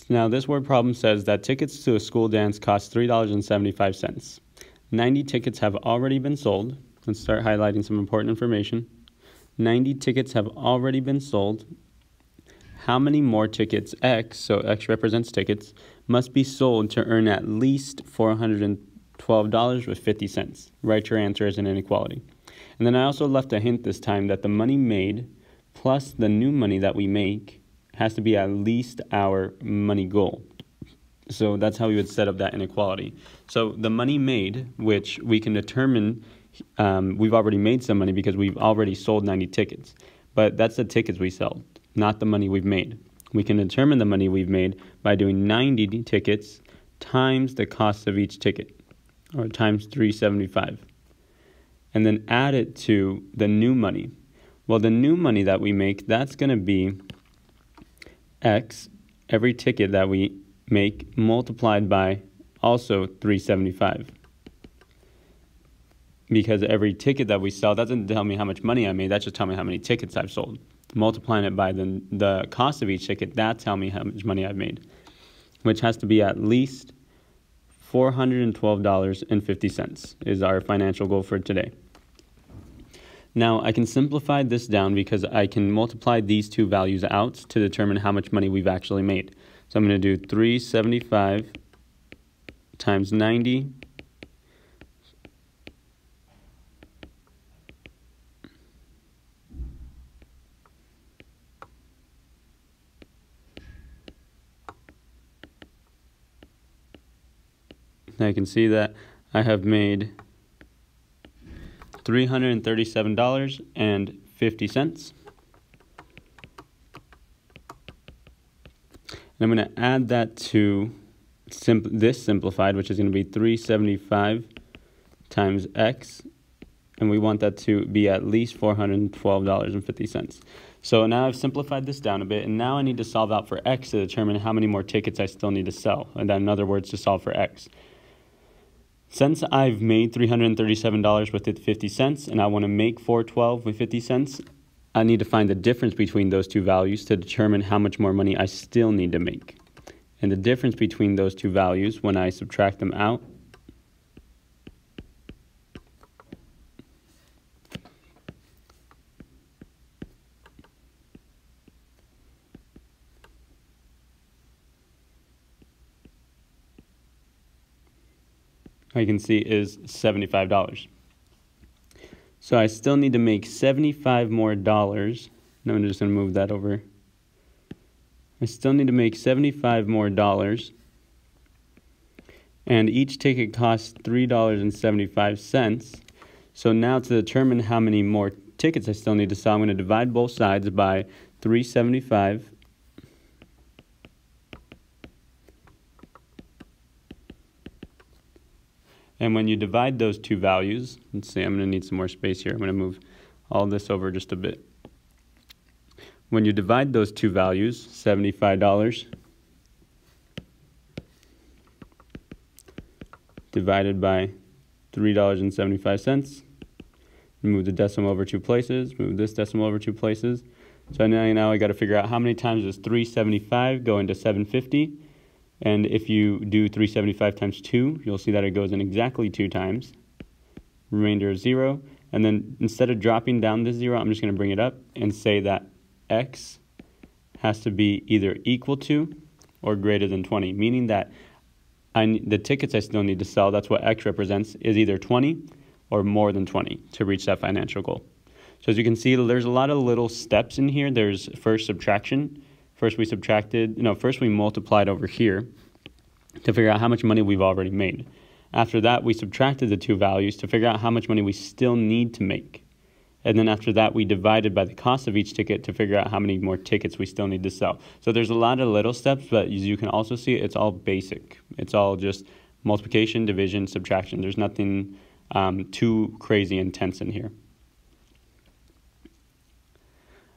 Now this word problem says that tickets to a school dance cost $3.75. 90 tickets have already been sold. Let's start highlighting some important information. 90 tickets have already been sold. How many more tickets, X, so X represents tickets, must be sold to earn at least $412.50? Write your answer as an inequality. And then I also left a hint this time that the money made plus the new money that we make has to be at least our money goal. So that's how we would set up that inequality. So the money made, which we can determine, we've already made some money because we've already sold 90 tickets. But that's the tickets we sell, not the money we've made. We can determine the money we've made by doing 90 tickets times the cost of each ticket, or times $3.75. And then add it to the new money. Well, the new money that we make, that's going to be X, every ticket that we make, multiplied by also $3.75. Because every ticket that we sell doesn't tell me how much money I made, that just tells me how many tickets I've sold. Multiplying it by the cost of each ticket, that tells me how much money I've made, which has to be at least $412.50 is our financial goal for today. Now, I can simplify this down because I can multiply these two values out to determine how much money we've actually made. So I'm going to do 375 times 90 I can see that I have made $337.50. And I'm going to add that to this simplified, which is going to be 375 times X, and we want that to be at least $412.50. So now I've simplified this down a bit, and now I need to solve out for X to determine how many more tickets I still need to sell, and then in other words, to solve for X. Since I've made $337 with 50 cents and I want to make $412 with 50 cents, I need to find the difference between those two values to determine how much more money I still need to make. And the difference between those two values, when I subtract them out, I can see is $75. So I still need to make $75 more dollars. Now I'm just going to move that over. I still need to make $75 more dollars. And each ticket costs $3.75. So now to determine how many more tickets I still need to sell, I'm going to divide both sides by $3.75. And when you divide those two values, let's see, I'm going to need some more space here. I'm going to move all this over just a bit. When you divide those two values, $75 divided by $3.75, move the decimal over two places, move this decimal over two places. So now I got to figure out how many times does 375 go into 750. And if you do 375 times 2, you'll see that it goes in exactly 2 times. Remainder of 0. And then instead of dropping down this 0, I'm just going to bring it up and say that X has to be either equal to or greater than 20, meaning that the tickets I still need to sell, that's what X represents, is either 20 or more than 20 to reach that financial goal. So as you can see, there's a lot of little steps in here. There's first subtraction. First we multiplied over here to figure out how much money we've already made. After that, we subtracted the two values to figure out how much money we still need to make. And then after that, we divided by the cost of each ticket to figure out how many more tickets we still need to sell. So there's a lot of little steps, but as you can also see, it's all basic. It's all just multiplication, division, subtraction. There's nothing too crazy intense in here.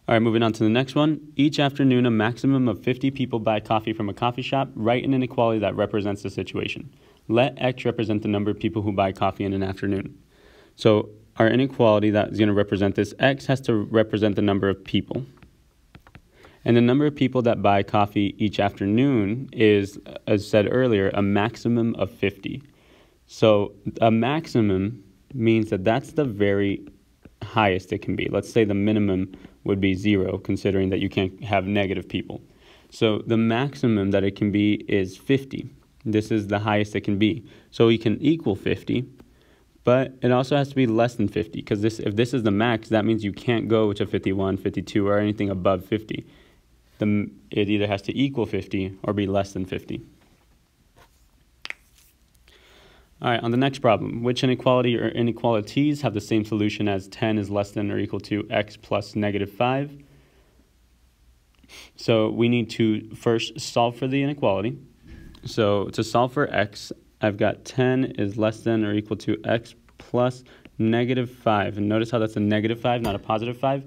All right, moving on to the next one. Each afternoon, a maximum of 50 people buy coffee from a coffee shop. Write an inequality that represents the situation. Let X represent the number of people who buy coffee in an afternoon. So our inequality that is going to represent this, X has to represent the number of people. And the number of people that buy coffee each afternoon is, as said earlier, a maximum of 50. So a maximum means that that's the very highest it can be. Let's say the minimum would be 0, considering that you can't have negative people. So the maximum that it can be is 50. This is the highest it can be. So we can equal 50, but it also has to be less than 50, because if this is the max, that means you can't go to 51, 52, or anything above 50. It either has to equal 50 or be less than 50. All right, on the next problem, which inequality or inequalities have the same solution as 10 is less than or equal to x plus negative 5? So we need to first solve for the inequality. So to solve for x, I've got 10 is less than or equal to x plus negative 5. And notice how that's a negative 5, not a positive 5.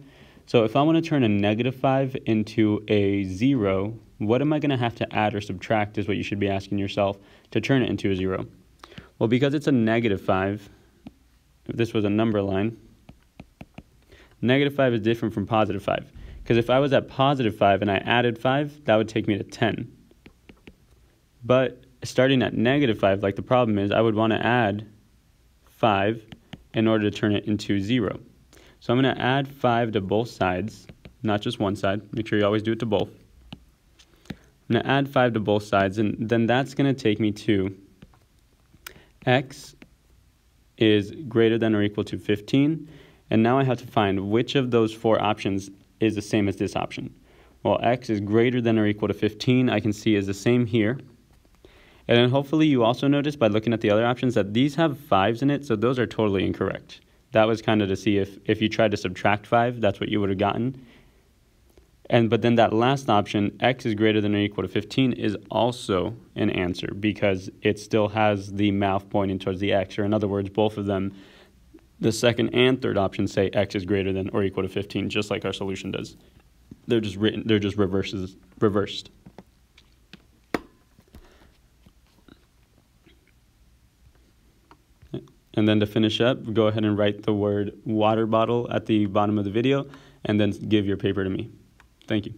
So if I want to turn a negative 5 into a 0, what am I going to have to add or subtract is what you should be asking yourself to turn it into a 0. Well, because it's a negative 5, if this was a number line, negative 5 is different from positive 5. Because if I was at positive 5 and I added 5, that would take me to 10. But starting at negative 5, like the problem is, I would want to add 5 in order to turn it into 0. So I'm going to add 5 to both sides, not just one side. Make sure you always do it to both. I'm going to add 5 to both sides, and then that's going to take me to x is greater than or equal to 15. And now I have to find which of those 4 options is the same as this option. Well, x is greater than or equal to 15, I can see is the same here. And then hopefully you also notice by looking at the other options that these have 5s in it, so those are totally incorrect. That was kind of to see if you tried to subtract 5, that's what you would have gotten. But then that last option, x is greater than or equal to 15, is also an answer because it still has the mouth pointing towards the x, or in other words, both of them, the second and third options say x is greater than or equal to 15, just like our solution does. They're just reversed. And then to finish up, go ahead and write the word water bottle at the bottom of the video and then give your paper to me. Thank you.